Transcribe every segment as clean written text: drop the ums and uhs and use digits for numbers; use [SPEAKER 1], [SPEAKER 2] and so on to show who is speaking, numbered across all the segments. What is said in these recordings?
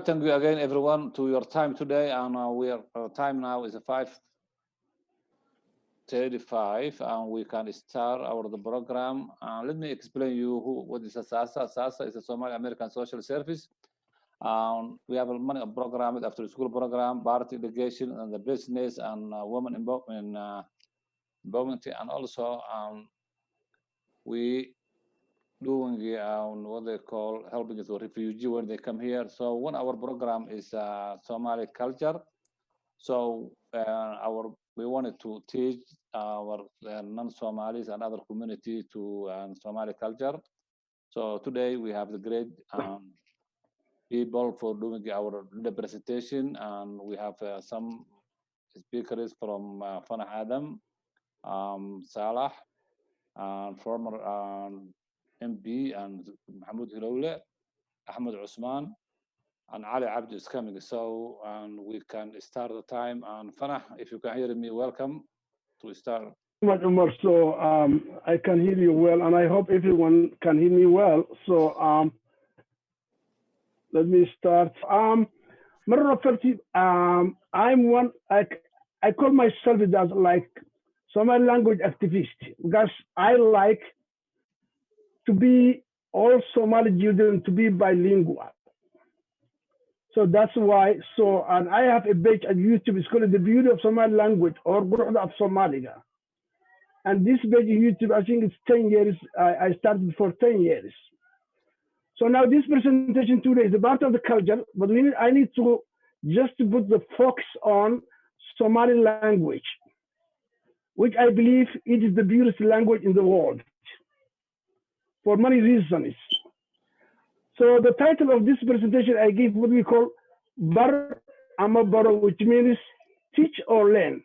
[SPEAKER 1] Thank you again, everyone, to your time today. And our time now is 5:35, and we can start our the program. Let me explain you what is SASA. SASA is a Somali American Social Service. We have a money program, after school program, party education, and the business and women involvement, and also we doing what they call helping the refugee when they come here. So one our program is Somali culture. So we wanted to teach our non-Somalis and other community to Somali culture. So today we have the great people for doing our presentation, and we have some speakers from Fanah Adam, Salah, and former MP, and Mahmoud Hiroule, Ahmed Usman, and Ali Abdi is coming. So we can start the time. And Fanah, if you can hear me, welcome to start.
[SPEAKER 2] Much, Umar. So I can hear you well, and I hope everyone can hear me well. So let me start. I'm one. I call myself as like Somali language activist because I like to be all Somali children to be bilingual. So that's why. So and I have a page at YouTube. It's called The Beauty of Somali Language or Quruxda of Somaliga. And this page on YouTube, I think it's 10 years. I started for 10 years. So now this presentation today is a part of the culture, but I need to just to put the focus on Somali language, which I believe it is the beautiful language in the world for many reasons. So the title of this presentation, I give what we call Bar Amabaro, which means teach or learn.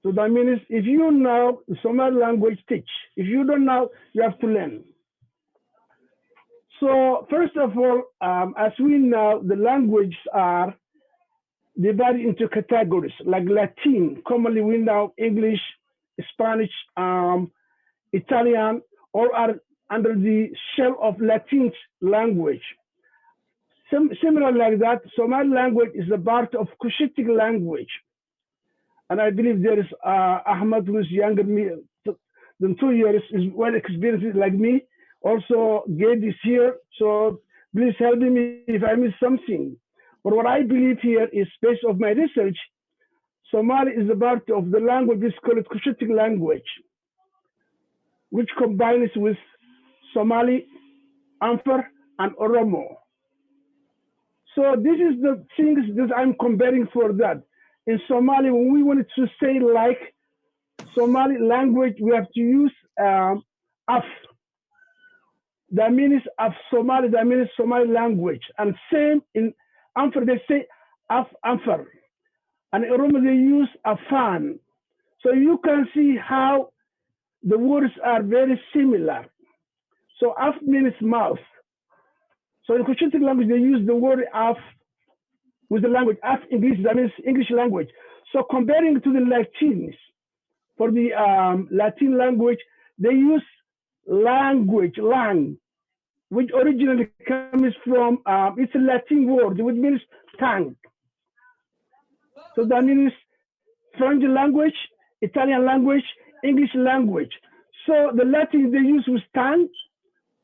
[SPEAKER 2] So that means if you know Somali language, teach. If you don't know, you have to learn. So first of all, as we know, the languages are divided into categories, like Latin, commonly we know English, Spanish, Italian, all are under the shell of Latin language. Similar like that, Somali language is a part of Cushitic language. And I believe there is Ahmed, who is younger than 2 years, is well experienced like me. Also, Gabe is here, so please help me if I miss something. But what I believe here is, based on my research, Somali is a part of the language, we call it Cushitic language, which combines with Somali, Amphar, and Oromo. So this is the things that I'm comparing for that. In Somali, when we wanted to say like Somali language, we have to use af. That means af Somali, that means Somali language. And same in Amphar, they say af Amphar. And in Oromo, they use afan. So you can see how the words are very similar. So af means mouth. So in Cushitic language, they use the word af with the language af English, that means English language. So comparing to the Latins, for the Latin language, they use language, lang, which originally comes from, it's a Latin word, which means tongue. So that means French language, Italian language, English language. So the Latin they use with tongue,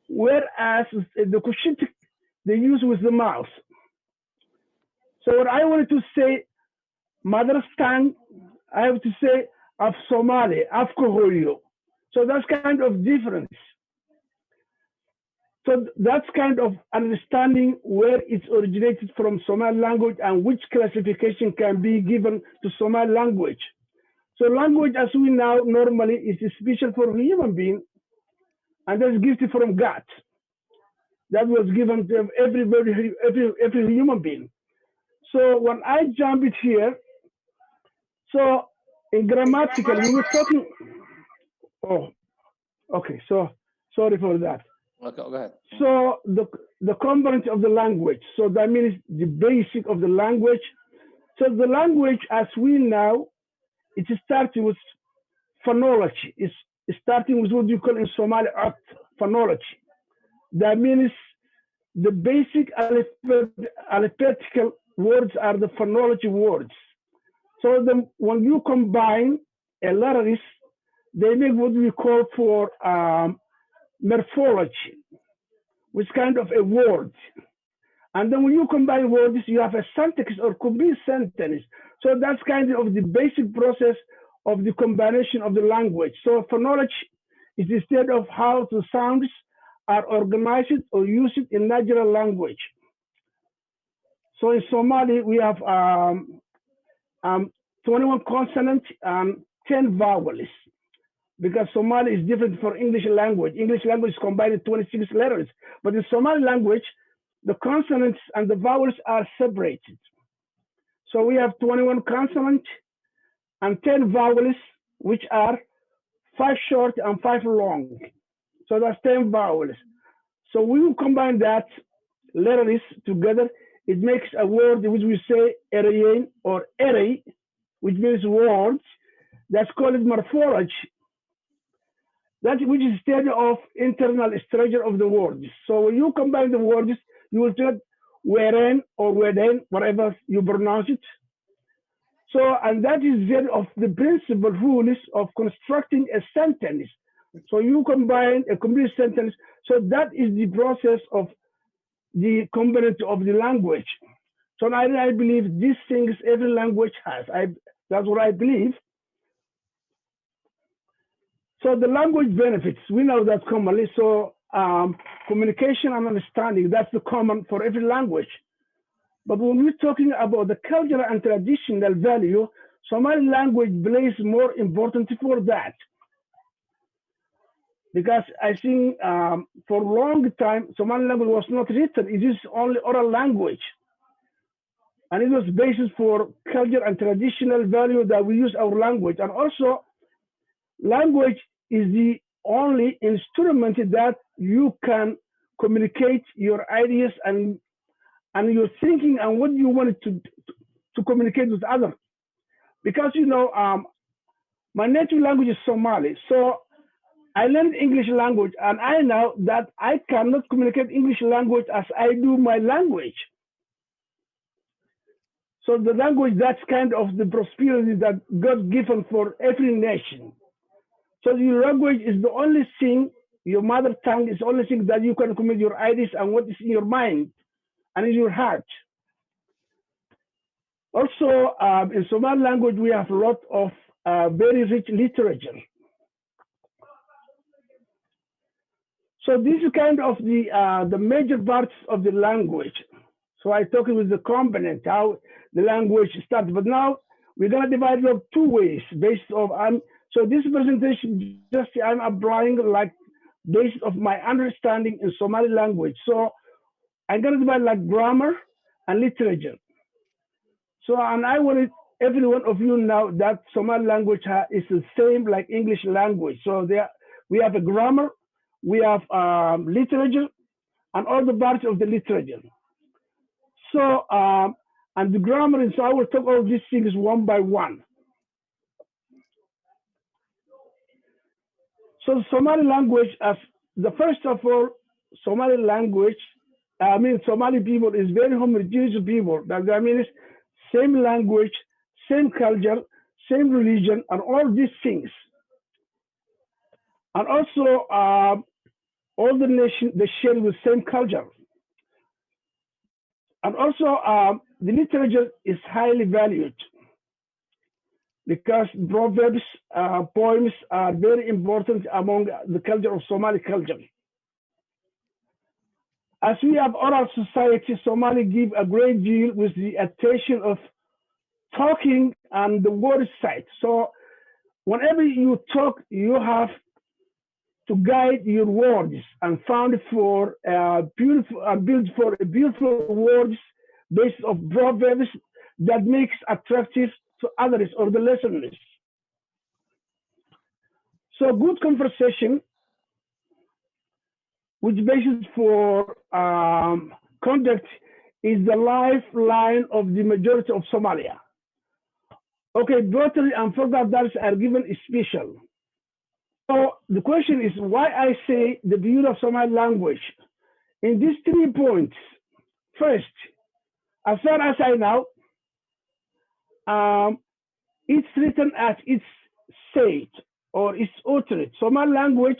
[SPEAKER 2] whereas the Cushitic they use with the mouth. So what I wanted to say, mother's tongue, I have to say of Somali, of Kohoyo. So that's kind of difference. So that's kind of understanding where it's originated from Somali language and which classification can be given to Somali language. So language, as we know, normally is special for a human being, and that's gifted from God. That was given to everybody, every human being. So when I jump it here, so in grammatical, we were talking, oh, okay, so sorry for that.
[SPEAKER 1] Okay, go ahead.
[SPEAKER 2] So the component of the language, so that means the basic of the language. So the language, as we know, it is starting with phonology. It's starting with what you call in Somali art, phonology. That means the basic alphabetical words are the phonology words. So when you combine a letters, they make what we call for morphology, which kind of a word. And then when you combine words, you have a sentence or complete sentence. So that's kind of the basic process of the combination of the language. So phonology is the state of how the sounds are organized or used in natural language. So in Somali, we have 21 consonants and 10 vowels, because Somali is different from English language. English language is combined 26 letters, but in Somali language, the consonants and the vowels are separated. So we have 21 consonants and 10 vowels, which are 5 short and 5 long. So that's 10 vowels. So we will combine that letters together. It makes a word which we say arayin or array, which means words. That's called morphology. That which is state of internal structure of the words. So when you combine the words, you will get wherein or wherein, whatever you pronounce it. So, and that is one of the principal rules of constructing a sentence. So you combine a complete sentence. So that is the process of the component of the language. So I believe these things every language has. That's what I believe. So the language benefits, we know that commonly. So communication and understanding, that's the common for every language. But when we're talking about the cultural and traditional value, Somali language plays more important for that. Because I think for a long time, Somali language was not written. It is only oral language. And it was basis for culture and traditional value that we use our language. And also, language is the only instrument that you can communicate your ideas and your thinking and what you wanted to communicate with others. Because, you know, my native language is Somali. So I learned English language, and I know that I cannot communicate English language as I do my language. So the language, that's kind of the prosperity that God given for every nation. So your language is the only thing, your mother tongue is the only thing that you can communicate your ideas and what is in your mind and in your heart. Also, in Somali language, we have a lot of very rich literature. So this is kind of the major parts of the language. So I talked with the component, how the language starts. But now we're going to divide it up two ways based on, so this presentation, just I'm applying like based of my understanding in Somali language. So I'm going to divide like grammar and literature. So, and I wanted every one of you know that Somali language is the same like English language. So there, we have a grammar, we have literature, and all the parts of the literature. So, and the grammar, and so I will talk all these things one by one. So Somali language, as the first of all, Somali language, Somali people is very homogeneous people. That means same language, same culture, same religion, and all these things. And also, all the nations, they share the same culture. And also, the literature is highly valued because proverbs, poems are very important among the culture of Somali culture. As we have oral society, Somali give a great deal with the attention of talking and the word side. So whenever you talk, you have to guide your words and found for beautiful, build for beautiful words based of proverbs that makes attractive to others or the listeners. So good conversation, which basis for conduct is the lifeline of the majority of Somalia. Okay, brotherly and further adults are given special. So the question is why I say the beauty of Somali language in these 3 points, first, as far as I know, it's written as it's said or it's uttered. Somali language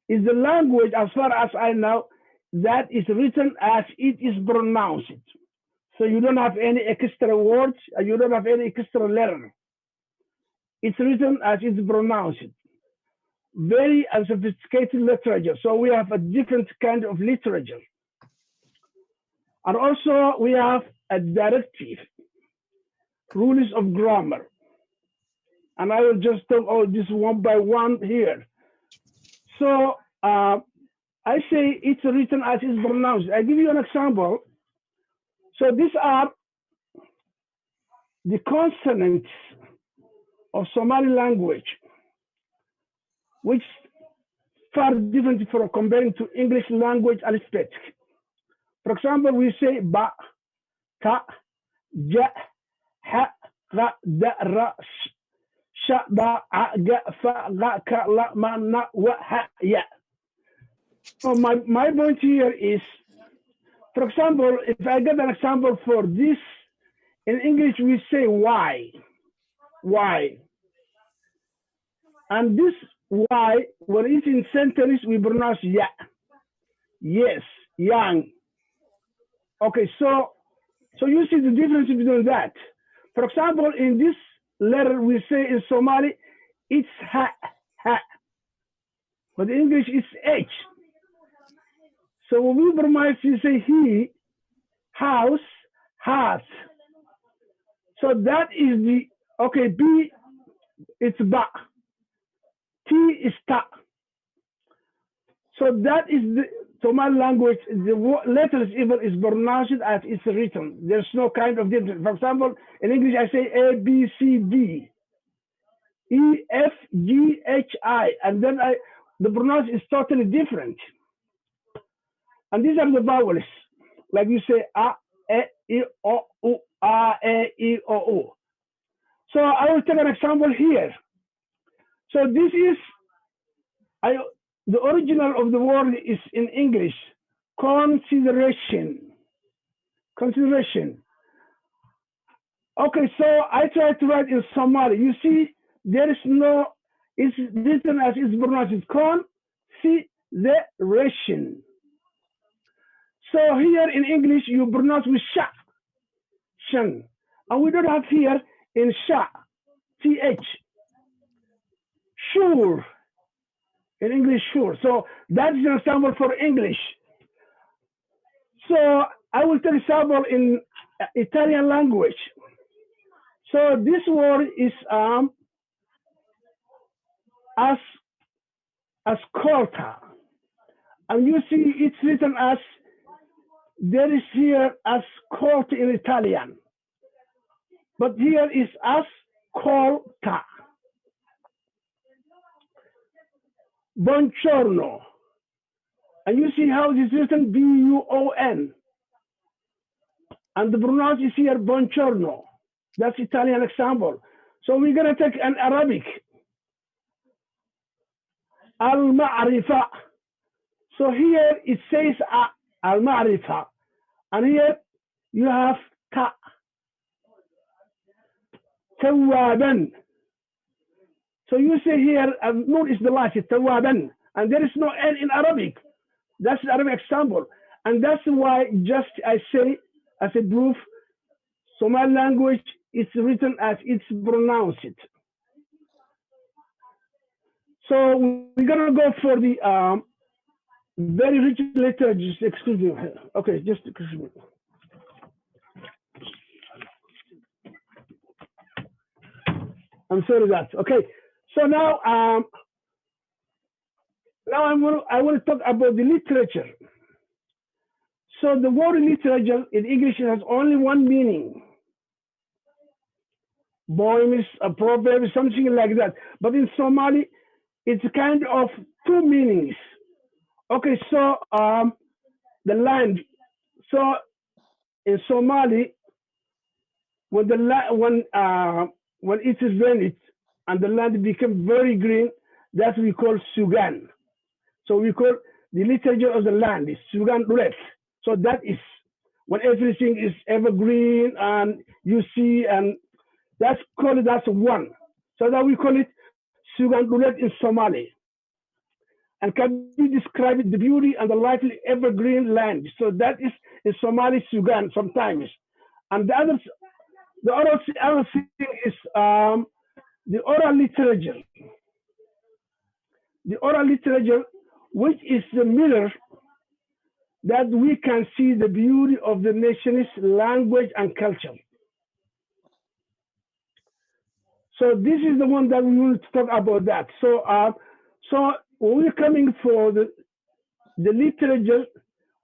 [SPEAKER 2] is the language, as far as I know, that is written as it is pronounced. So you don't have any extra words, you don't have any extra letter. It's written as it's pronounced. Very unsophisticated literature. So we have a different kind of literature. And also we have a directive, rules of grammar. And I will just talk all this one by one here. So I say it's written as it's pronounced. I give you an example. So these are the consonants of Somali language, which far different from comparing to English language alphabet. For example, we say ba, ta, ja, ha, ra, da, ra, sha, ba, a, ga, fa, ga, ka, la, ma, na, wa, ha, ya. So my point here is, for example, if I get an example for this, in English we say why. And this why, when it's in sentence, we pronounce ya. Yes, yang. Okay, so you see the difference between that. For example, in this letter we say in Somali, it's ha. But in English it's H. So when we pronounce, you say he, house, has. So that is the, okay, B, it's ba. T is ta. So that is the Somali language. The letters even is pronounced as it's written. There's no kind of difference. For example, in English I say A, B, C, D, E, F, G, H, I, and then the pronunciation is totally different. And these are the vowels, like you say A, E, I, O, U, A, E, I, O, U. So I will take an example here. So this is, the original of the word is in English, consideration. Okay, so I try to write in Somali. You see, there is no, it's written as it's pronounced, consideration. So here in English, you pronounce with sha, shan. And we don't have here in sha, th. Sure. In English, sure. So that's an example for English. So I will take example in Italian language. So this word is ascolta. And you see it's written as, there is here ascolta in Italian. But here is ascolta. Buongiorno. And you see how it is written, B-U-O-N. And the pronunciation is here, buongiorno. That's Italian example. So we're going to take an Arabic. Al-Ma'rifa. So here it says Al-Ma'rifa. And here you have ta. Tawaban. So you say here, Nun is the last, Tawaban. And there is no N in Arabic. That's the Arabic example. And that's why just I say, as a proof, Somali language is written as it's pronounced. So we're gonna go for the very rich letter. Just excuse me. Okay, just excuse me. I'm sorry that. Okay. So now, I want to talk about the literature. So the word literature in English has only one meaning. Poems, a proverb, something like that. But in Somali, it's kind of two meanings. Okay, so the land. So in Somali, when it is rained and the land became very green, that we call Sugan. So we call the literature of the land is Sugan Dulet. So that is when everything is evergreen and you see, and that's one. So that we call it Sugan Dulet in Somali. And can we describe the beauty and the lively evergreen land? So that is in Somali Sugan sometimes. And the other thing is the oral literature. The oral literature, which is the mirror that we can see the beauty of the nation's language and culture. So this is the one that we want to talk about that. So when we're coming for the literature,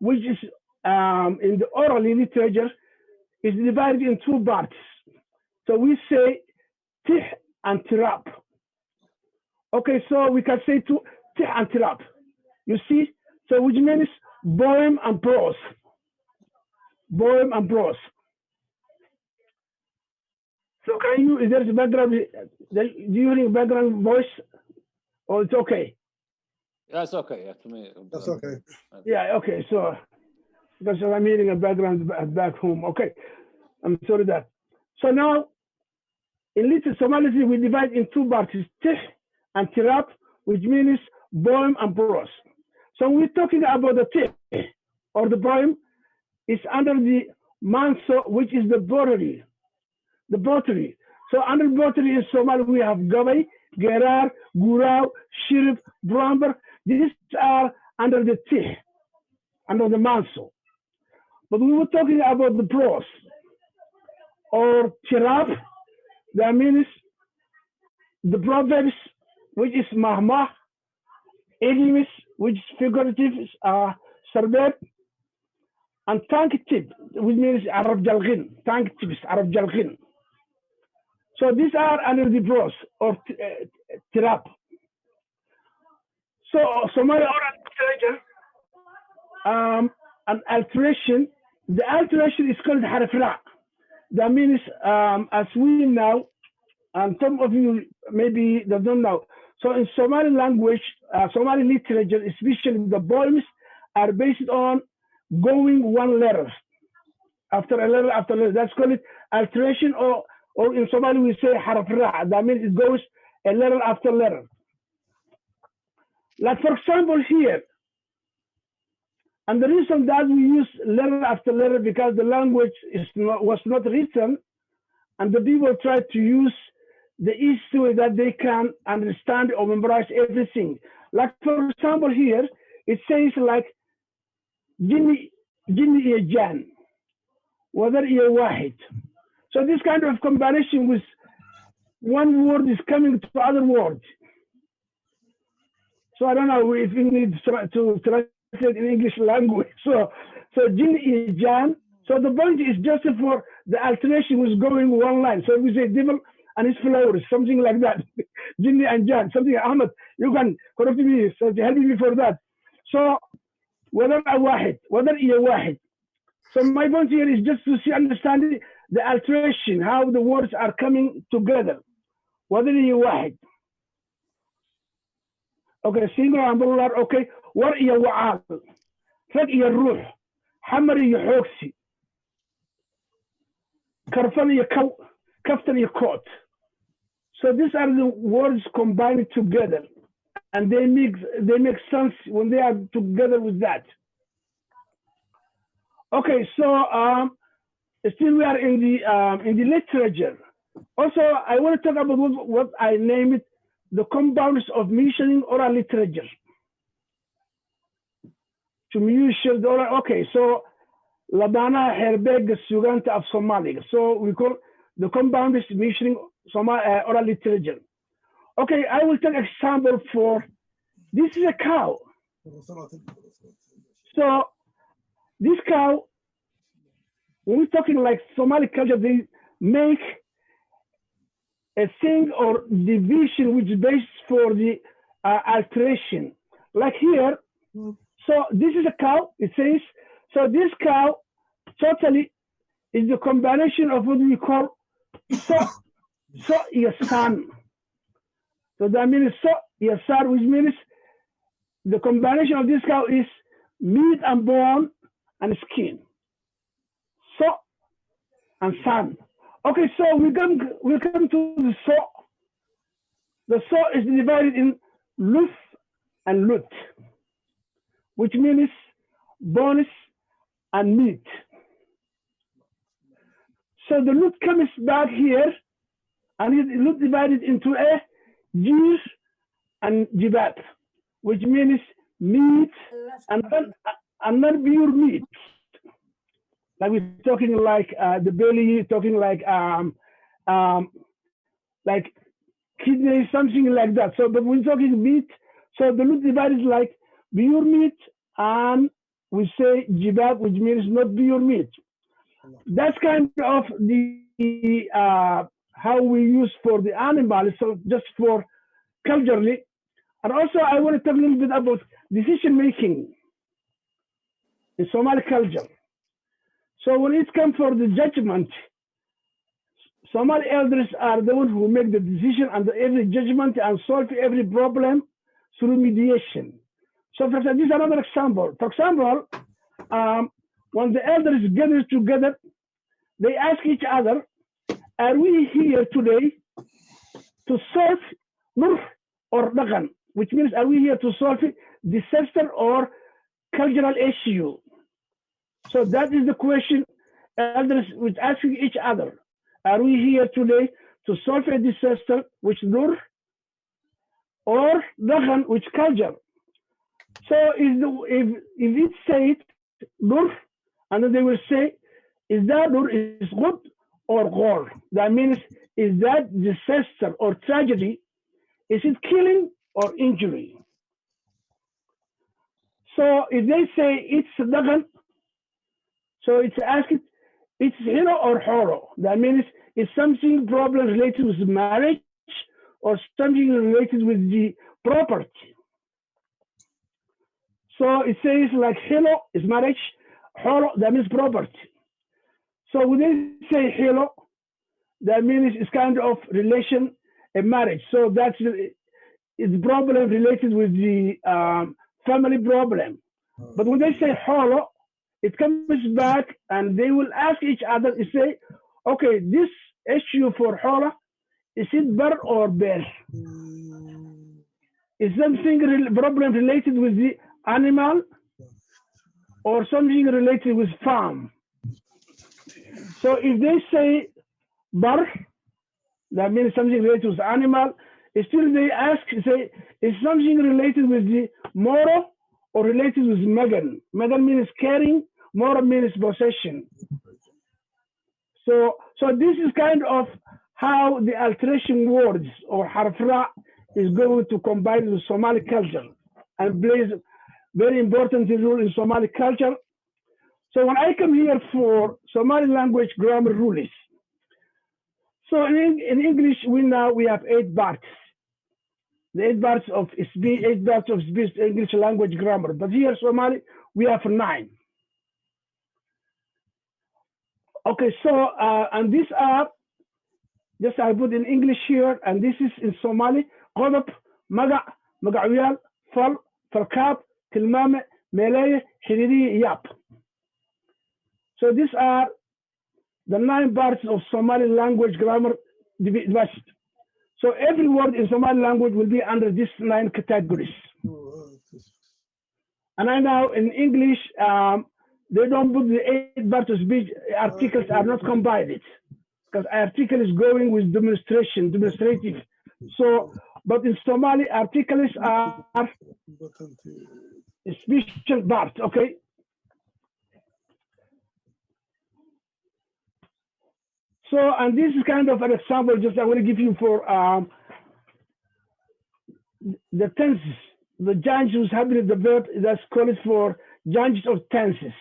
[SPEAKER 2] which is in the oral literature, is divided in two parts. So we say tih and tirab. Okay, so we can say tih and tirab. You see, so which means poem and prose. Poem and prose. So can you, is there a background, do you hear background voice? Or it's okay?
[SPEAKER 1] Yeah, it's okay. Yeah, to me.
[SPEAKER 3] That's okay.
[SPEAKER 2] Yeah, okay, so, because I'm hearing a background back home. Okay, I'm sorry that. So now, in little Somali, we divide in two parts, tih and tirab, which means poem and prose. So we're talking about the tih, or the poem, is under the manso, which is the pottery. The pottery. So under pottery in Somali, we have gabay, gerar, gurao, shirib, bramber. These are under the tih, under the manso. But we were talking about the prose, or tirab, that means the proverbs, which is mahmah, idioms, which is figurative, sarbab, and tank tip, which means Arab Jalghin, tank tips, Arab Jalghin. So these are under the prose or tirab. So Somali oral literature, an alteration, the alteration is called harfra. That means, as we know, and some of you maybe they don't know. So in Somali language, Somali literature, especially the poems, are based on going one letter after a letter after a letter. That's called alteration, or in Somali we say harfra. That means it goes a letter after letter. Like for example here, and the reason that we use letter after letter because the language was not written, and the people try to use the easiest way that they can understand or memorize everything. Like for example here, it says like Jinni iya Jan, whether iya Wahid. So this kind of combination with one word is coming to other words. So I don't know if we need to translate in English language. So Jinni iya Jan. So the point is just for the alternation was going one line. So we say devil and his flowers, something like that. Jinni and Jan, something. Ahmed, you can correct me, so help me for that. So whether a wahid, whether a wahid. So my point here is just to see, understand the alteration, how the words are coming together. Whether a wahid. Okay, singular and plural. Okay, war a wa'al, rag a ruh, hamar a hoxi. Karfan iyo kaftan iyo coat. So these are the words combined together, and they make sense when they are together with that. Okay, so still we are in the literature. Also, I want to talk about what I named the compounds of mentioning oral literature. To mention the oral. Okay, so Ladana Herbeg Suganta of Somali. So we call the compound is mentioning oral literature. Okay, I will take example for this is a cow. So this cow, when we're talking like Somali culture, they make a thing or division which is based for the alteration. Like here, so this is a cow, it says, so this cow totally is the combination of what we call so your son. So that means so your son, which means the combination of this cow is meat and bone and skin. So and sun. Okay, so we come to the so. The so is divided in luf and lut, which means bones and meat. So the lut comes back here, and it lut divided into a jir and jibab, which means meat and not pure meat. Like we're talking like the belly, talking like kidney, something like that. So, but we're talking meat. So the lut divided like pure meat, and we say jibab, which means not pure meat. That's kind of the how we use for the animals. So just for culturally, and also I want to talk a little bit about decision making in Somali culture. So when it comes for the judgment, Somali elders are the ones who make the decision and every judgment and solve every problem through mediation. So for example, this is another example. For example, when the elders gather together, they ask each other, are we here today to solve Nur or Dagan? Which means, are we here to solve disaster or cultural issue? So that is the question elders was asking each other. Are we here today to solve a disaster, which Nur, or Dagan, which culture? So if it says Nur, and then they will say, is that Nur is good or Ghor? That means, is that disaster or tragedy, is it killing or injury? So if they say it's Dagan, so it's asking, it's hero or horo. That means it's something problem related with marriage or something related with the property. So it says like hero is marriage, horo, that means property. So when they say hero, that means it's kind of relation, a marriage. So that's it's problem related with the family problem. But when they say horo, it comes back and they will ask each other and say, okay, this issue for horo, is it bar or bear? Is something problem related with the animal or something related with farm? So if they say bar, that means something related with animal, still they ask, say, is something related with the moro or related with magan? Magan means caring, moro means possession. So this is kind of how the alteration words or harfra is going to combine with Somali culture and plays a very important role in Somali culture. So when I come here for Somali language grammar rules, so in English we have 8 parts. The 8 parts of speech, 8 parts of speech, English language grammar. But here Somali we have 9. Okay, so and these are just I put in English here, and this is in Somali. Qodab, maga, magacuyal, fal, falkaab, tilmame, meeleye, xiriiriye, yap. So these are the 9 parts of Somali language grammar divided. So every word in Somali language will be under these 9 categories. And I know in English, they don't put the 8 parts of speech, articles are not combined. Because article is going with demonstrative. So, but in Somali, articles are special part, okay? So, and this is kind of an example, just I want to give you for the tenses, the changes happening the verb, that's called for changes of tenses.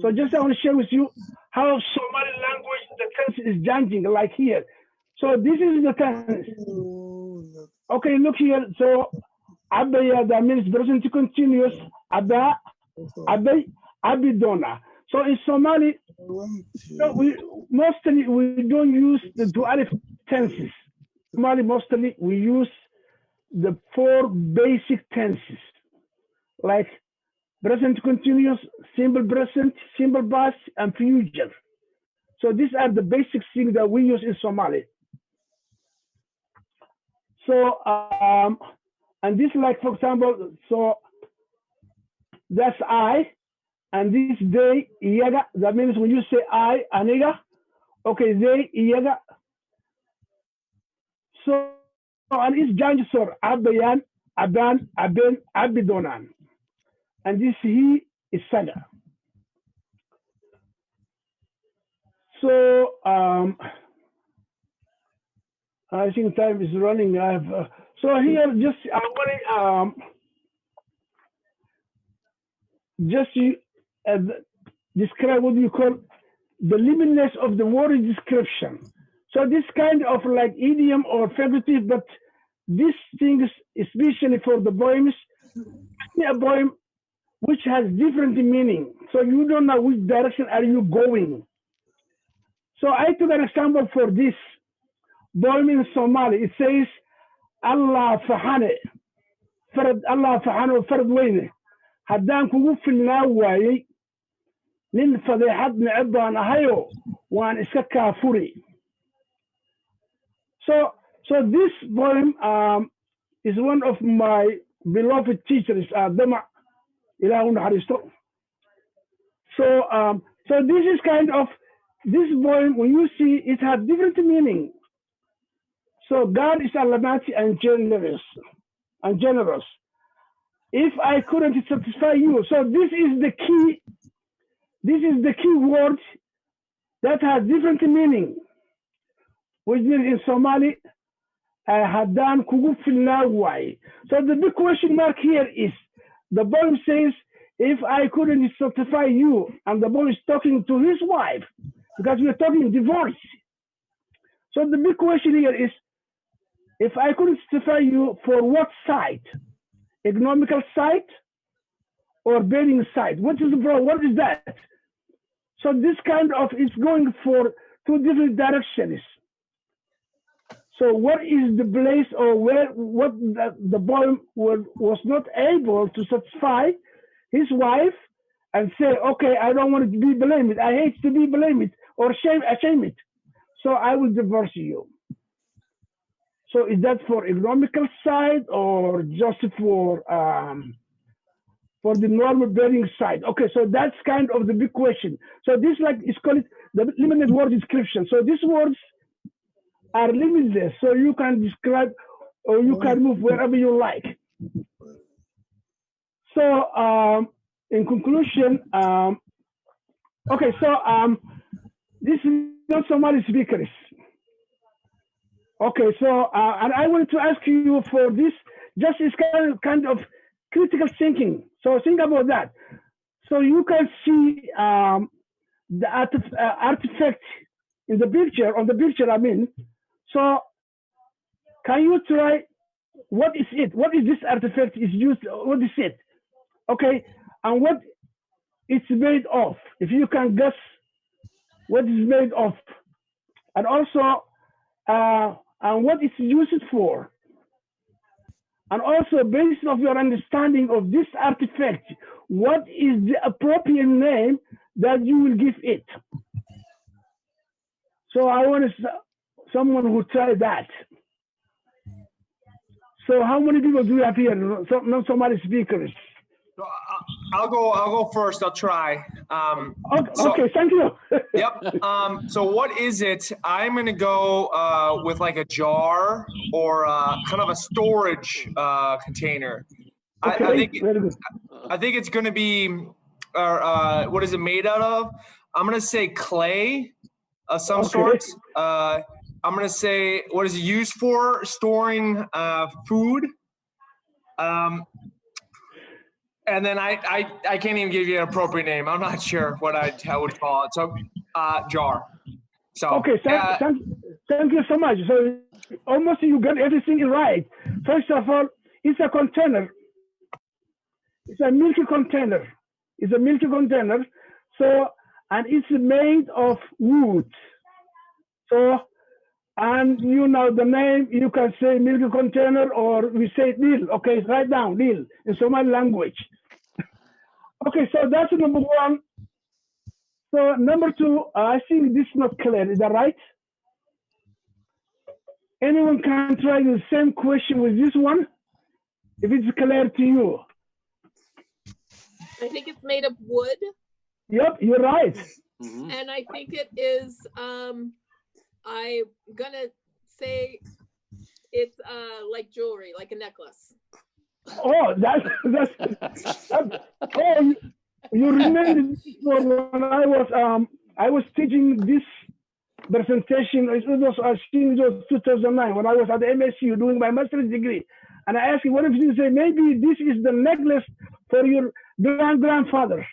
[SPEAKER 2] So just I want to share with you how Somali language, the tense is changing, like here. So this is the tense. Okay, look here. So abaya, that means present continuous. Aba, abay, abidona. So in Somali, we don't use the dualif tenses. Somali mostly we use the 4 basic tenses. like present continuous, simple present, simple past, and future. So these are the basic things that we use in Somali. So, and this, like, for example, so that's I, and this they, iyaga. That means when you say I, aniga, okay, they, iyaga. So, and it's Janjusor, Abayan, Aban, Aben, Abidonan. And this he is Saga. So, I think time is running. I have, so here, just I want to describe what you call the limitness of the word description. So this kind of like idiom or figurative, but these things, especially for the poems, a poem which has different meaning. So you don't know which direction are you going. So I took an example for this poem in Somali. It says, Allah fahane, farad Allah fahane farad weyne. Haddaan kugu filnaa waayey nin fadeexad neceb baan ahayo waan iska kaafuri. So this poem is one of my beloved teachers, Dama Ilahu Naxariisto. So this is kind of, this poem, when you see, it has different meaning. So God is Almighty and generous. If I couldn't satisfy you, so this is the key. This is the key word that has different meaning, which means in Somali, haddaan kugu filnaa waay. So the big question mark here is, the poem says, if I couldn't satisfy you, and the boy is talking to his wife, because we're talking divorce. So the big question here is, if I couldn't satisfy you, for what side? Economical side or bearing side? What is the problem? What is that? So this kind of is going for two different directions. So what is the place, or what the boy was not able to satisfy his wife and say, okay, I don't want to be blamed. I hate to be blamed or ashamed. So I will divorce you. So is that for economical side or just for the normal bearing side? Okay, so that's kind of the big question. So this, like, is called the limited word description. So these words are limitless, so you can describe or you can move wherever you like. So in conclusion, okay, so this is not Somali speakers. Okay, so and I wanted to ask you for this, just is kind of critical thinking. So think about that. So you can see the artifact in the picture, on the picture, I mean. So can you try, what is it? What is this artifact is used, what is it? Okay, and what it's made of, if you can guess what is made of. And also, and what it's used for. And also, based on your understanding of this artifact, what is the appropriate name that you will give it? So I want someone who try that. So how many people do you have here? No Somali speakers.
[SPEAKER 3] I'll go first. I'll try.
[SPEAKER 2] Okay, thank you.
[SPEAKER 3] Yep. So what is it? I'm gonna go with like a jar or kind of a storage container.
[SPEAKER 2] Okay, very good.
[SPEAKER 3] I think it's gonna be. What is it made out of? I'm gonna say clay of some sort. I'm gonna say, what is it used for? Storing food. And then I can't even give you an appropriate name. I'm not sure what I would call it. So jar. So
[SPEAKER 2] okay, thank you so much. So almost you got everything right. First of all, it's a container. It's a milky container. It's a milky container. So, and it's made of wood. So, and you know the name, you can say milky container, or we say deal. Okay, write down deal in Somali language. Okay, so that's number one. So number two, I think this is not clear. Is that right? Anyone can try the same question with this one, if it's clear to you.
[SPEAKER 4] I think it's made of wood.
[SPEAKER 2] Yep, you're right.
[SPEAKER 4] And I think it is, I'm gonna say it's like jewelry, like a necklace.
[SPEAKER 2] Oh, oh, you remember when I was teaching this presentation. It was, I think it was 2009 when I was at the MSU doing my master's degree, and I asked him, "What if you say maybe this is the necklace for your grandfather?"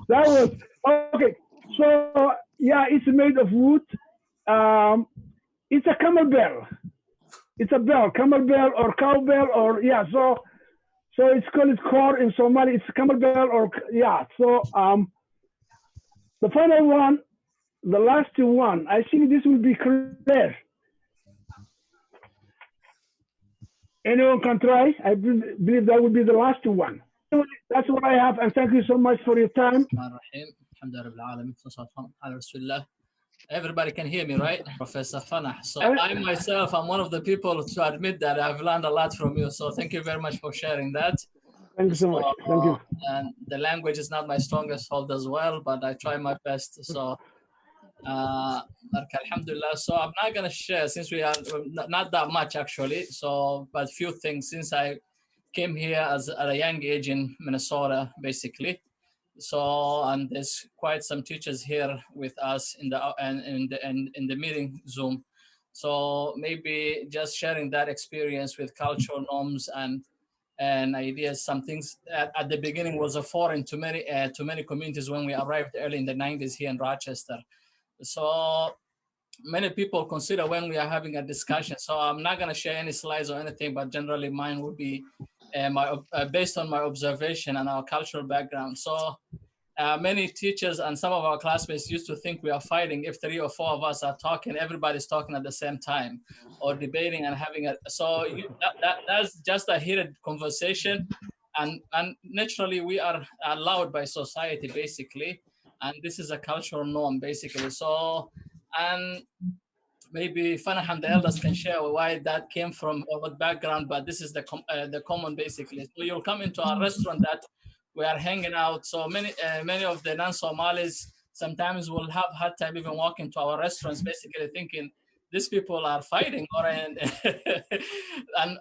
[SPEAKER 2] That was okay. So yeah, it's made of wood. It's a camel bell. It's a bell, camel bell or cow bell, or yeah. So it's called kor in Somali. It's camel bell or yeah. So the final one, the last one. I think this will be clear. Anyone can try. I believe that would be the last one. That's what I have, and thank you so much for your time.
[SPEAKER 5] Everybody can hear me, right? Professor Fanah. So I myself, I'm one of the people to admit that I've learned a lot from you. So thank you very much for sharing that.
[SPEAKER 2] Thank you so much. Thank you.
[SPEAKER 5] And the language is not my strongest hold as well, but I try my best. So alhamdulillah. So I'm not going to share since we are not that much actually. So, but few things since I came here at a young age in Minnesota, basically. So, and there's quite some teachers here with us in the meeting Zoom. So maybe just sharing that experience with cultural norms and ideas. Some things at the beginning was a foreign to many communities when we arrived early in the 90s here in Rochester. So many people consider when we are having a discussion. So I'm not going to share any slides or anything, but generally mine would be based on my observation and our cultural background. So many teachers and some of our classmates used to think we are fighting if 3 or 4 of us are talking, everybody's talking at the same time or debating and having a, so that's just a heated conversation. And naturally we are allowed by society basically. And this is a cultural norm basically. So, and maybe Fanah and the elders can share why that came from or what background, but this is the common basically. So you'll come into a restaurant that we are hanging out. So many of the non-Somalis sometimes will have hard time even walking to our restaurants, basically thinking these people are fighting, or and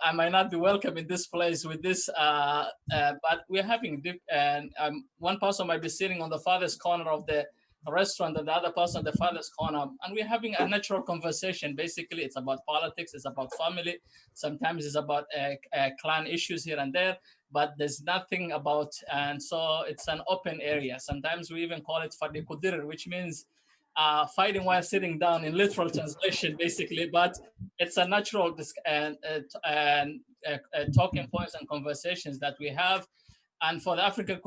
[SPEAKER 5] I might not be welcome in this place with this. But we're having and one person might be sitting on the farthest corner of the restaurant and the other person the farthest corner, and we're having a natural conversation. Basically it's about politics, it's about family, sometimes it's about clan issues here and there, but there's nothing about, and so it's an open area. Sometimes we even call it fadi kudir, which means fighting while sitting down in literal translation basically, but it's a natural talking points and conversations that we have. And for the African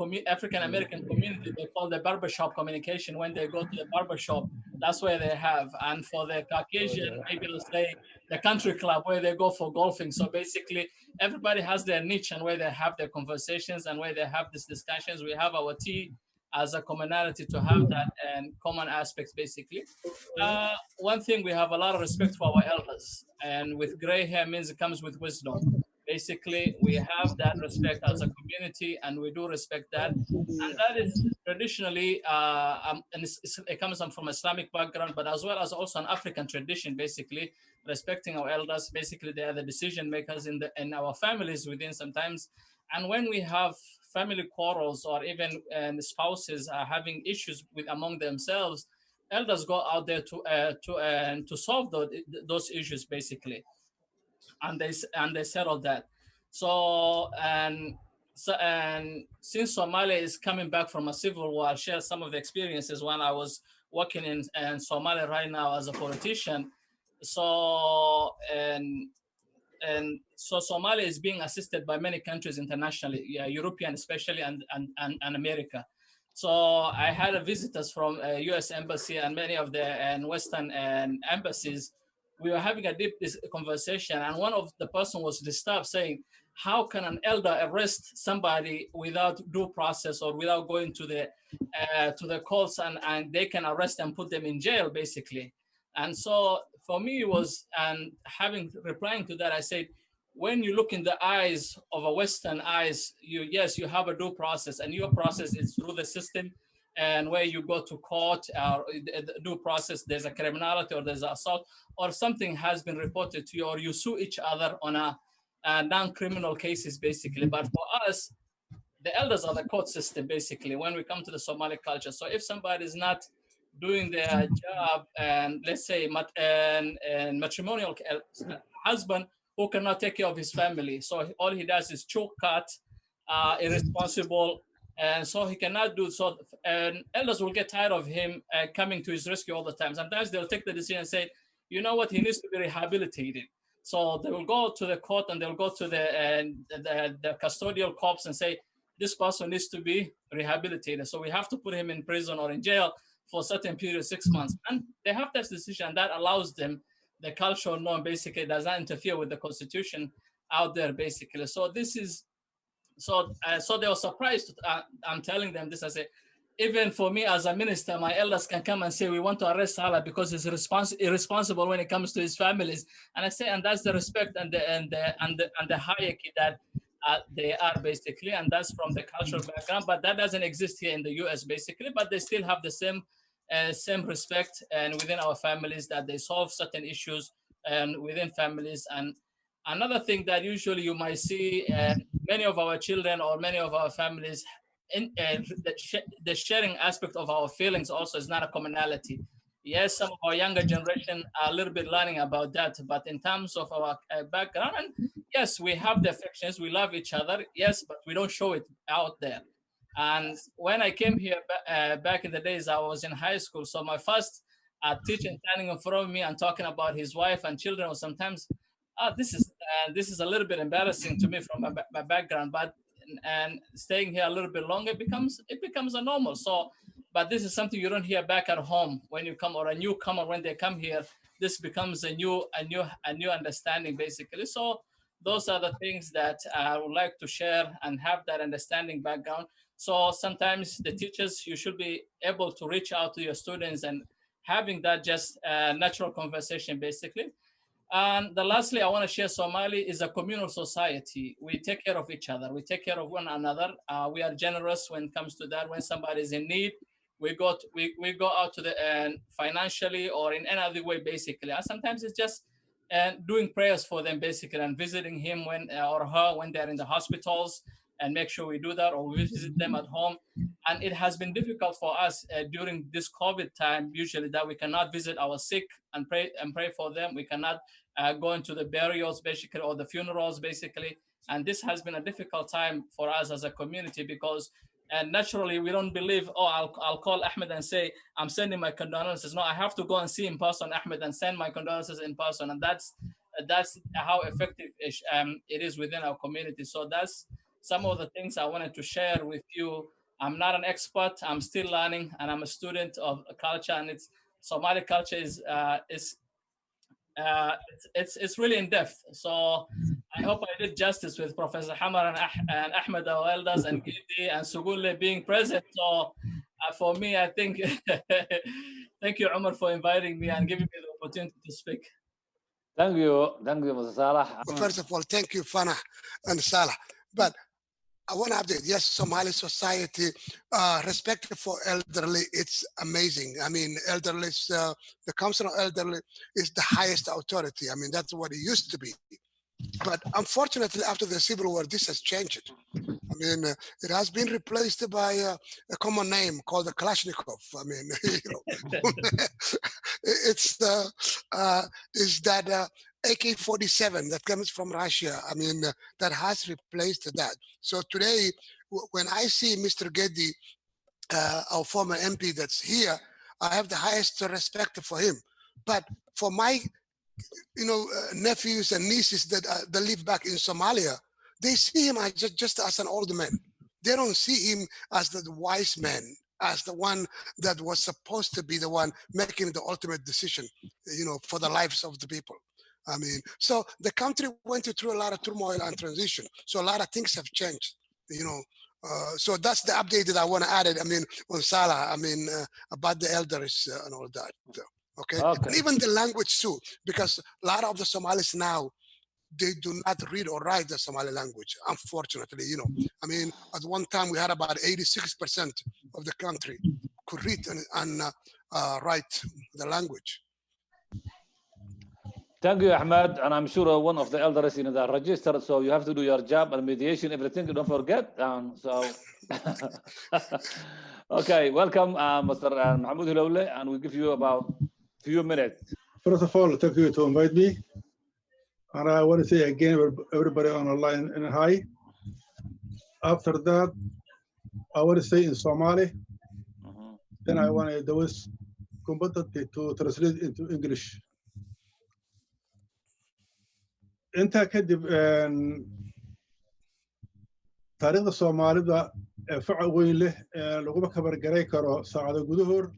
[SPEAKER 5] American community, they call the barbershop communication. When they go to the barbershop, that's where they have. And for the Caucasian, maybe let's say the country club where they go for golfing. So basically, everybody has their niche and where they have their conversations and where they have these discussions. We have our tea as a commonality to have that and common aspects basically. One thing, we have a lot of respect for our elders, and with gray hair means it comes with wisdom. Basically, we have that respect as a community, and we do respect that. And that is traditionally, and it comes from Islamic background, but as well as also an African tradition, basically, respecting our elders. Basically, they are the decision makers in our families within sometimes. And when we have family quarrels or even spouses are having issues among themselves, elders go out there to solve those issues, basically. And they settled that. So and since Somalia is coming back from a civil war, I'll share some of the experiences when I was working in Somalia right now as a politician. So so Somalia is being assisted by many countries internationally, European especially, and America. So I had visitors from U.S. Embassy and many of the Western embassies. We were having a deep conversation, and one of the person was disturbed, saying, how can an elder arrest somebody without due process or without going to the courts, and they can arrest and put them in jail, basically. And so for me, it was, and replying to that, I said, when you look in the eyes of a Western eyes, yes, you have a due process, and your process is through the system, and where you go to court or due process, there's a criminality or there's an assault or something has been reported to you, or you sue each other on a non-criminal cases, basically. But for us, the elders are the court system, basically, when we come to the Somali culture. So if somebody is not doing their job, and let's say and matrimonial husband who cannot take care of his family, so all he does is choke cut, irresponsible, and so he cannot do so. And elders will get tired of him coming to his rescue all the time. Sometimes they'll take the decision and say, you know what, he needs to be rehabilitated. So they will go to the court and they'll go to the custodial corps and say, this person needs to be rehabilitated. So we have to put him in prison or in jail for a certain period, 6 months. And they have this decision that allows them, the cultural norm basically does not interfere with the constitution out there, basically. So this is, so they were surprised. I'm telling them this, I say, even for me as a minister, my elders can come and say, we want to arrest Salah because he's irresponsible when it comes to his families. And I say, and that's the respect and the hierarchy that they are, basically, and that's from the cultural background. But that doesn't exist here in the US, basically. But they still have the same respect and within our families, that they solve certain issues and within families. And another thing that usually you might see, many of our children or many of our families, the sharing aspect of our feelings also is not a commonality. Yes, some of our younger generation are a little bit learning about that, but in terms of our background, and yes, we have the affections, we love each other, yes, but we don't show it out there. And when I came here back in the days, I was in high school, so my first teacher standing in front of me and talking about his wife and children was sometimes, this is a little bit embarrassing to me from my background, but and staying here a little bit longer it becomes a normal. So, but this is something you don't hear back at home when you come, or a newcomer when they come here. This becomes a new understanding, basically. So those are the things that I would like to share and have that understanding background. So sometimes the teachers, you should be able to reach out to your students and having that just natural conversation, basically. And lastly, I want to share, Somali is a communal society. We take care of each other. We take care of one another. We are generous when it comes to that. When somebody is in need, we go out to the financially or in any other way, basically. And sometimes it's just doing prayers for them, basically, and visiting him or her when they're in the hospitals, and make sure we do that, or we visit them at home. And it has been difficult for us during this COVID time, usually, that we cannot visit our sick and pray for them. We cannot go into the burials, basically, or the funerals, basically. And this has been a difficult time for us as a community, because naturally we don't believe, oh, I'll call Ahmed and say, I'm sending my condolences. No, I have to go and see in person Ahmed and send my condolences in person. And that's how effective it is within our community. So that's some of the things I wanted to share with you. I'm not an expert. I'm still learning, and I'm a student of culture. And it's Somali culture is it's really in depth. So I hope I did justice with Professor Hamar and Ahmed, our elders, and Gidi and Sugulle being present. So for me, I think thank you, Umar, for inviting me and giving me the opportunity to speak.
[SPEAKER 1] Thank you, Mr. Salah.
[SPEAKER 6] Well, first of all, thank you, Fana and Salah. But I want to update. Yes, Somali society, respect for elderly, it's amazing. I mean, elderly, the Council of Elderly is the highest authority. I mean, that's what it used to be. But unfortunately, after the Civil War, this has changed. I mean, it has been replaced by a common name called the Kalashnikov. I mean, you know, it's is that AK-47 that comes from Russia. I mean, that has replaced that. So today, when I see Mr. Geddi, our former MP that's here, I have the highest respect for him. But for my, you know, nephews and nieces that live back in Somalia, they see him as just as an old man. They don't see him as the wise man, as the one that was supposed to be the one making the ultimate decision, you know, for the lives of the people. I mean, so the country went through a lot of turmoil and transition. So a lot of things have changed, you know. So that's the update that I want to add it. I mean, on Salah, I mean, about the elders and all that. Okay? And even the language too, because a lot of the Somalis now, they do not read or write the Somali language, unfortunately, you know. I mean, at one time we had about 86% of the country could read and write the language.
[SPEAKER 1] Thank you, Ahmed. And I'm sure one of the elders in the register, so you have to do your job and mediation, everything. Don't forget. So, okay, welcome, Mr. Mahmoud Hilowle, and we'll give you about a few minutes.
[SPEAKER 7] First of all, thank you to invite me. And I want to say again, everybody on the line, and hi. After that, I want to say in Somali. Then I want to do is competent to translate into English. Inta kadib taariikhda Soomaalida faca weyn leh laguma kabar garay karo saacado gudahood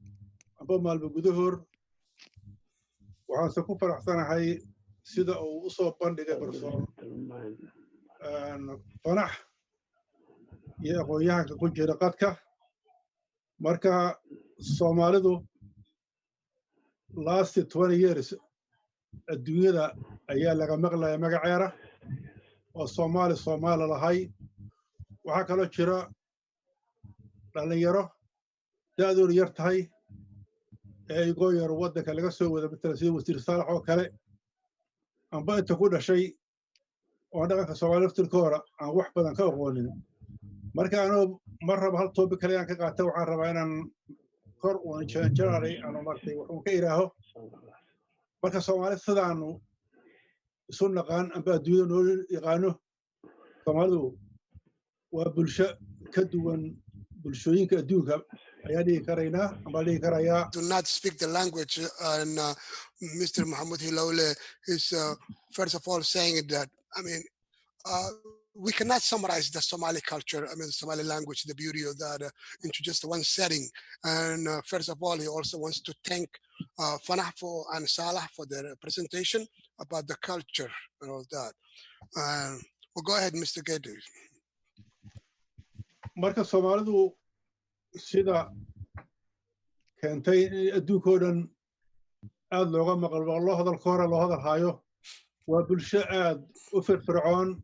[SPEAKER 7] aba maalmo gudahood. Waxaan se ku faraxsanahay sida uu u soo bandhigay barsoon fanax iyo aqoon-yahanka ku jira qadka. Marka Soomaalidu last 20 years adduunyada ayaa laga maqlaya magaceera oo Soomaali lahay. Waxaa kaloo jira dhalinyaro da'doodu yar tahay ee igoo yar waddanka laga soo wada matala sida wasiir Saalax oo kale amba inta ku dhashay oo dhaqanka Soomaali laftirkooda aan wax badan ka aqoonin. Marka anuu mar raba hal topic kale aan ka qaata, waxaan rabaa inaan kor uun janjararay aanu martay wuxuun ka iraaho. Marka Soomaali sidaanu isu naqaan amba adduunyada noo yaqaano, Soomaalidu waa bulsho ka duwan bulshooyinka adduunka ayaa dhihi karaynaa amba dhihi karayaa.
[SPEAKER 6] Do not speak the language, and Mr. Mahmoud Hilowle is first of all saying that, I mean, we cannot summarize the Somali culture, I mean, the Somali language, the beauty of that into just one setting. And first of all, he also wants to thank Fanah and Salah for their presentation about the culture and all that. Well, go ahead, Mr. Gedi.
[SPEAKER 7] Marka Soomaalidu sida keentay in adduunkoo dhan aad looga maqlo loo hadalka hore loo hadal haayo waa bulsho aad u firfircoon,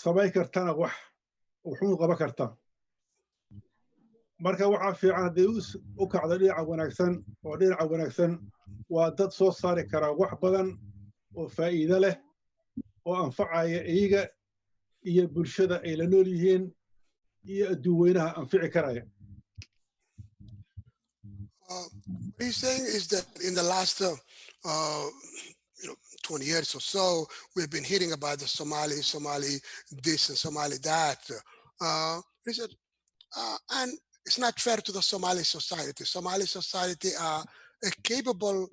[SPEAKER 7] samayn kartana wax wuxuu qaban kartaa. Marka waxaa fiican haddii u kacdo dhinaca wanaagsan, oo dhinaca wanaagsan waa dad soo saari kara wax badan oo faa'iido leh oo anfacaya iyaga iyo bulshada ay la nool yihiin iyo adduun weynaha anfici karaya.
[SPEAKER 6] What he's saying is that in the last 20 years or so, we've been hearing about the Somali this and Somali that. He said, and it's not fair to the Somali society. Somali society are a capable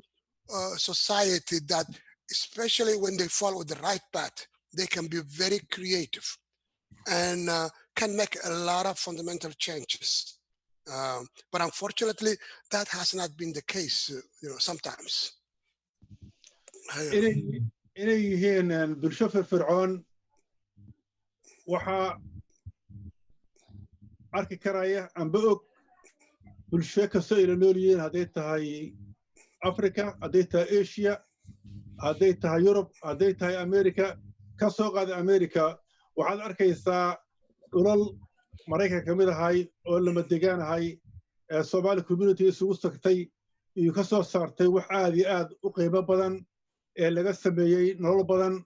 [SPEAKER 6] society that, especially when they follow the right path, they can be very creative and can make a lot of fundamental changes. But unfortunately, that has not been the case, sometimes.
[SPEAKER 7] Inay yihiin bulsho firfircoon waxaa arki karaya amba og bulsho kastoo ay la nool yihiin, hadday tahay Africa, hadday tahay Asia, hadday tahay Europe, hadday tahay America. Ka soo qaada America, waxaad arkaysaa dhulal Maraykanka ka mid ahay oo lama degaan ahay ee Somali community isugu tagtay iyo ka soo saartay wax aad iyo aad u qiimo badan ee laga sameeyey nolol badan,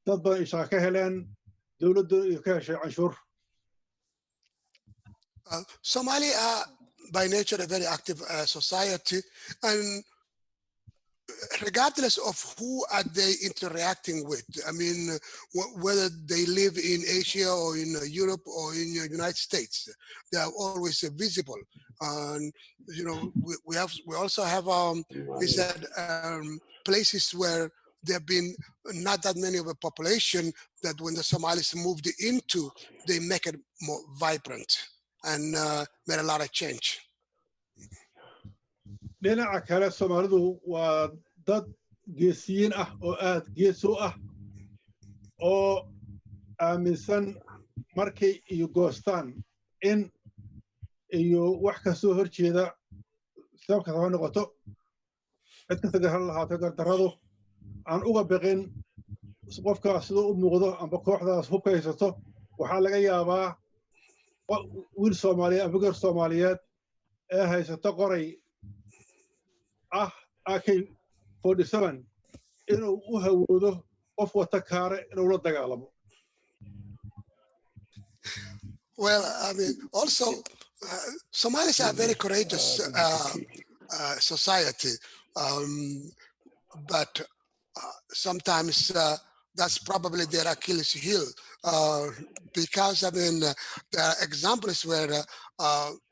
[SPEAKER 7] dad badan isha ka heleen, dawladdu iyo ka heshay canshuur.
[SPEAKER 6] Somali are by nature a very active society, and regardless of who are they interacting with, I mean, whether they live in Asia or in Europe or in the United States, they are always visible. And we also have places where there have been not that many of a population that when the Somalis moved into, they make it more vibrant and made a lot of change.
[SPEAKER 7] Dhinaca kale Soomaalidu waa dad geesiyiin ah oo aad gees u ah oo aaminsan markay iyo goostaan in iyo wax ka soo horjeeda sabab kasta ha noqoto cid kasta gar ha lahaato gardarradu aan uga baqin qofkaas siduu u muuqdo amba kooxdaas hubka haysato waxaa laga yaabaa wiil soomaaliyeed amba gabar soomaaliyeed ee haysato qoray ah AK-47 inuu u hawoodo qof wata kaare inuu la dagaalamo.
[SPEAKER 6] Well, I mean, also, Somalis are a very courageous society, but sometimes that's probably their Achilles heel, because I mean, there are examples where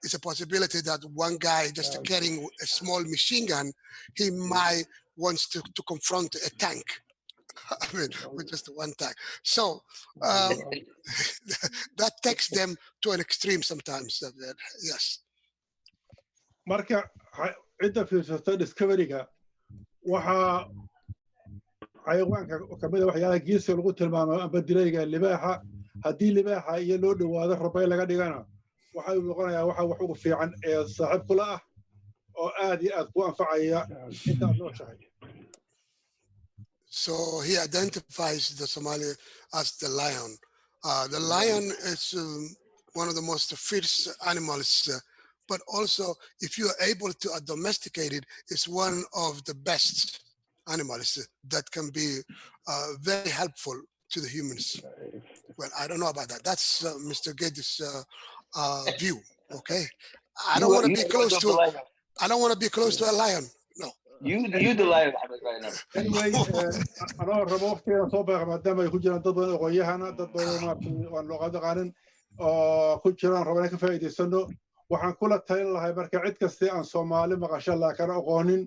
[SPEAKER 6] it's a possibility that one guy just carrying a small machine gun, he might wants to confront a tank. I mean, with just one tank. So that takes them to an extreme sometimes. Yes.
[SPEAKER 7] Marka cidda fiirsata discovery-ga waxaa xayawaanka ka mid ah waxyaalaha geeska lagu tilmaamo amba dilayga libaaxa haddii libaaxa iyo loo dhowaado rabay laga dhigana waxa uu noqonayaa waxa wax ugu fiican ee saaxiib kula ah oo aad iyo aad ku anfacaya inta aad nooshahay.
[SPEAKER 6] So he identifies the Somali as the lion. The lion is one of the most fierce animals, but also if you are able to domesticate it, it's one of the best animals that can be very helpful to the humans. Well, I don't know about that. That's Mr. Geddes' view. Okay, I don't want to be close to. I don't want to be close to a lion. No.
[SPEAKER 8] You the lion, right now.
[SPEAKER 7] Anyway, anoo rabo waqtigeeda soo baaqa maadaama ay ku jiraan dad badan aqoonyahana dad badan aan luqada qaanin oo ku jiraan rabo inaan ka faa'iidaysano waxaan kula talin lahay marka cid kasta aan Soomaali maqasho laakiin aqoonin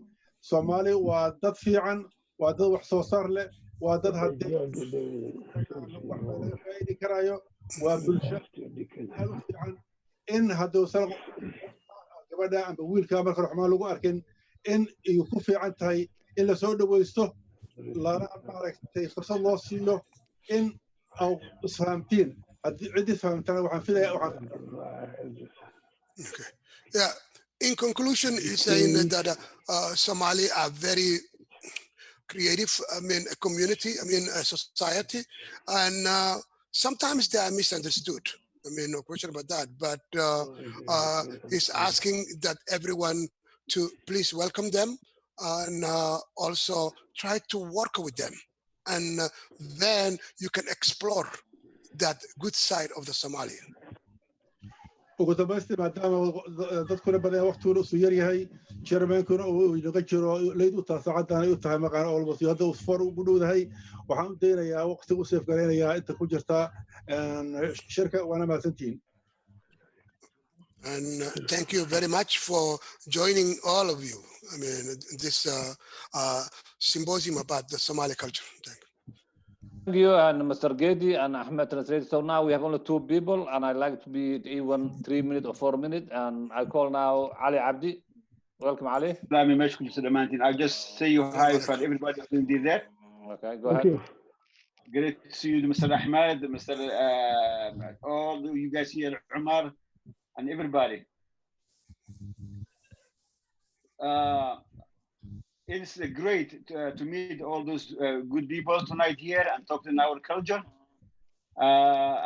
[SPEAKER 7] Soomaali waa dad fiican waa dad wax soo saar leh waa dad haddii wax laga faa'iidi karayo waa bulsho aad u fiican in hadduu san gabadha amba wiilka marka xumaan lagu arkin in ay ku fiican tahay in la soo dhawaysto lana maaragtay fursad loo siiyo in aw isfahamtiin haddii cid isfahamtana waxaan filayaa waxaan
[SPEAKER 6] Okay. Yeah. In conclusion, he's saying that Somali are very creative. I mean, a community. I mean, a society, and sometimes they are misunderstood. I mean, no question about that. But he's asking that everyone to please welcome them and also try to work with them. And then you can explore that good side of the Somali.
[SPEAKER 7] ugu dambaystii maadaama dadkuna badan waqtiguna isu yar yahay jermankuna uu inaga jiro leyd u tahay saacaddan ay u tahay maqaan olmos hadda uu safar ugu dhowdahay waxaan u daynayaa waqti u seef garaynayaa inta ku jirta shirka waana mahadsantihiin.
[SPEAKER 6] And thank you very much for joining all of you. I mean, this symposium about the Somali culture. Thank you.
[SPEAKER 1] Thank you, and Mr. Gedi and Ahmed translated. So now we have only 2 people, and I'd like to be even 3 minutes or 4 minutes. And I call now Ali Abdi. Welcome, Ali.
[SPEAKER 8] I'll just say you hi for everybody who did that.
[SPEAKER 1] Okay, go ahead.
[SPEAKER 8] Great to see you, Mr. Ahmed, Mr. All you guys here, Umar, and everybody. It's great to meet all those good people tonight here and talk in our culture.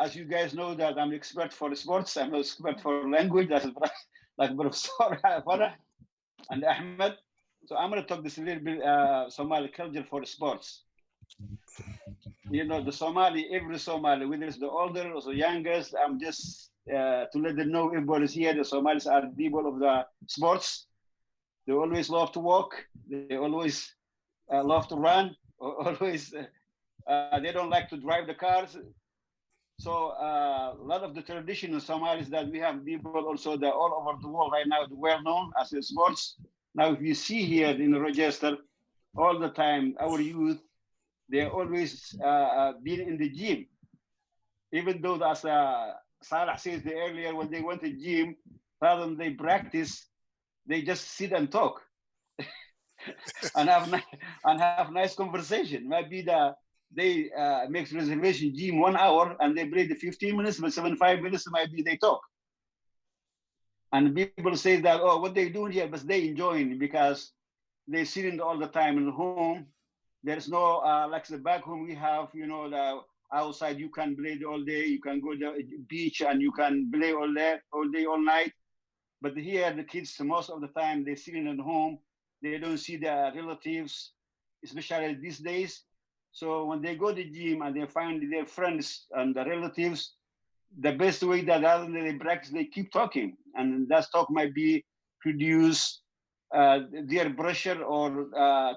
[SPEAKER 8] As you guys know that I'm expert for sports, I'm an expert for language, that's like Professor Farah and Ahmed. So I'm going to talk this a little bit Somali culture for sports. You know, the Somali, every Somali, whether it's the older or the youngest, I'm just to let them know everybody's here. The Somalis are people of the sports. They always love to walk. They always love to run. Always, they don't like to drive the cars. So a lot of the traditional Somalis that we have people also that all over the world right now, well known as the sports. Now, if you see here in Rochester, all the time, our youth, they always been in the gym. Even though, as Salah says earlier, when they went to the gym, rather than they practice, they just sit and talk. and have nice conversation. Maybe they make reservation gym 1 hour and they play the 15 minutes, but 75 minutes maybe they talk. And people say that, oh, what they doing here, but they enjoying because they sitting all the time in the home. There's no like the back home we have, you know, the outside you can play all day. You can go to the beach and you can play all day, all night. But here the kids most of the time they're sitting at home. They don't see their relatives, especially these days. So when they go to the gym and they find their friends and the relatives, the best way that other than they practice, they keep talking, and that talk might be produce their pressure or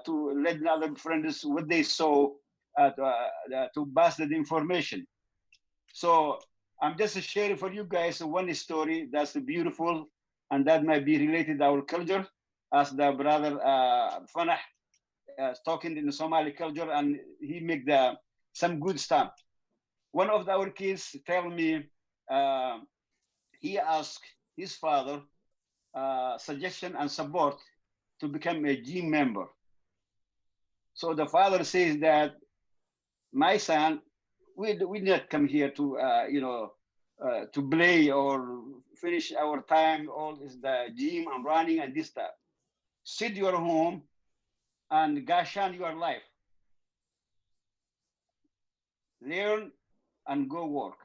[SPEAKER 8] to let the other friends what they saw to pass that information. So I'm just sharing for you guys one story that's beautiful, and that might be related to our culture, as the brother Fanah talking in the Somali culture, and he make some good stuff. One of our kids tell me he asked his father suggestion and support to become a gym member. So the father says that my son, we not come here to to play or finish our time. All is the gym and running and this stuff. Sit your home and gashan your life. Learn and go work.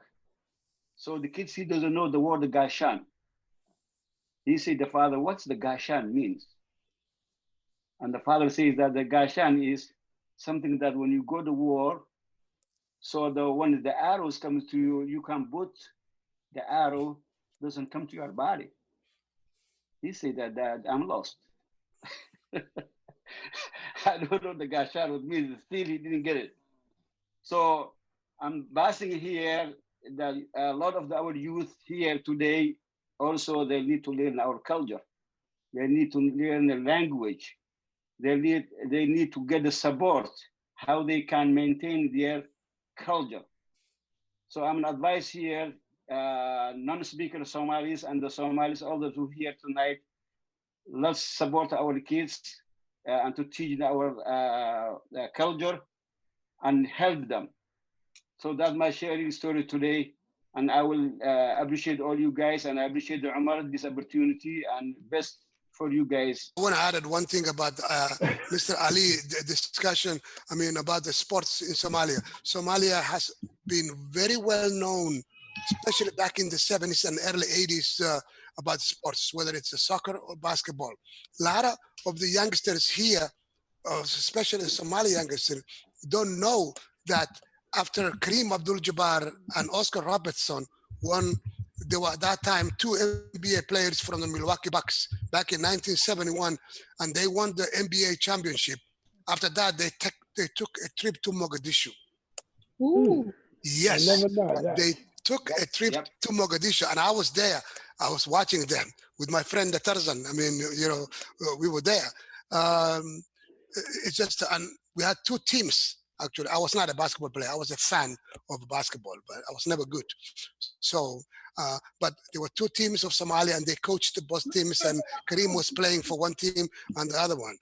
[SPEAKER 8] So the kid, he doesn't know the word gashan. He said, the father, what's the gashan means? And the father says that the gashan is something that when you go to war, so when the arrows come to you, you can put the arrow doesn't come to your body. He said that I'm lost. I don't know what the gashan means. Still, he didn't get it. So I'm basing here that a lot of our youth here today also they need to learn our culture. They need to learn the language. They need to get the support how they can maintain their culture. So I'm advice here, non-speaker Somalis and the Somalis, all those who here tonight, let's support our kids and to teach our culture and help them. So that's my sharing story today. And I will appreciate all you guys, and I appreciate the Umar this opportunity, and best for you guys.
[SPEAKER 6] I want to add one thing about Mr. Ali, the discussion, I mean, about the sports in Somalia. Somalia has been very well known, especially back in the 70s and early 80s, about sports, whether it's soccer or basketball. A lot of the youngsters here, especially Somali youngsters, don't know that after Kareem Abdul-Jabbar and Oscar Robertson won, there were at that time 2 NBA players from the Milwaukee Bucks back in 1971, and they won the NBA championship. After that, they took a trip to Mogadishu.
[SPEAKER 2] Ooh.
[SPEAKER 6] Yes,
[SPEAKER 2] I never know that.
[SPEAKER 6] they took a trip to Mogadishu, and I was there. I was watching them with my friend Tarzan. I mean, you know, we were there. It's just, and we had 2 teams. Actually, I was not a basketball player. I was a fan of basketball, but I was never good. So, but there were 2 teams of Somalia, and they coached both teams, and Kareem was playing for one team and the other one.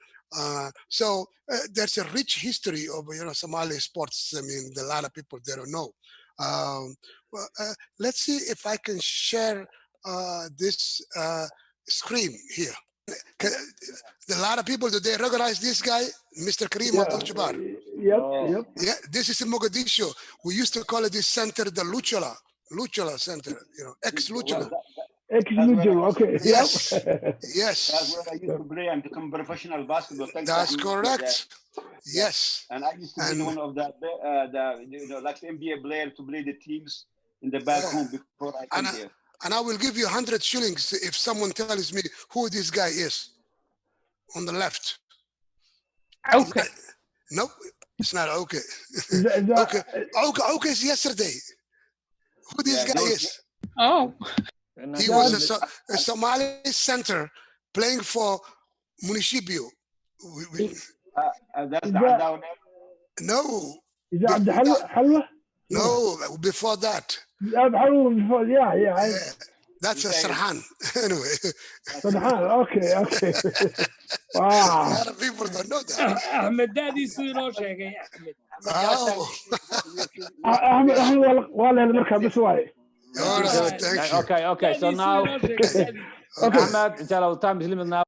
[SPEAKER 6] So there's a rich history of, you know, Somali sports. I mean, a lot of people they don't know. Let's see if I can share this screen here. A lot of people, do they recognize this guy, Mr. Kareem Abdul-Jabbar?
[SPEAKER 2] Yep.
[SPEAKER 6] Yeah, this is in Mogadishu. We used to call it this center the Luchola Center, you know, ex-Luchola.
[SPEAKER 2] Ex-Luchola, okay.
[SPEAKER 6] Yes,
[SPEAKER 2] Yep.
[SPEAKER 6] yes.
[SPEAKER 8] That's where I used to play and become professional basketball.
[SPEAKER 6] That's correct. Yes.
[SPEAKER 8] And I used to be one of the you know, like NBA player to play the teams in the back home before I came here.
[SPEAKER 6] And I will give you 100 shillings if someone tells me who this guy is. On the left.
[SPEAKER 9] Okay.
[SPEAKER 6] Nope, it's not okay.
[SPEAKER 2] Okay.
[SPEAKER 6] Okay is yesterday. Who this guy is?
[SPEAKER 9] Oh.
[SPEAKER 6] He was a Somali center playing for Municipio. No.
[SPEAKER 2] Is that Abdul Halwa?
[SPEAKER 6] No, before that.
[SPEAKER 2] Halwa before, yeah.
[SPEAKER 6] That's a Sarhan. Anyway.
[SPEAKER 2] Sarhan, okay.
[SPEAKER 6] A
[SPEAKER 2] Wow.
[SPEAKER 6] lot of people don't know that.
[SPEAKER 10] Ahmed daadiisu inoo sheegay Ahmed.
[SPEAKER 6] Oh.
[SPEAKER 2] Ahmed waa la markaa bas waaye.
[SPEAKER 6] All right, thank you.
[SPEAKER 1] Okay. So now,
[SPEAKER 2] Okay.
[SPEAKER 1] Ahmed, inshallah, time is limited now.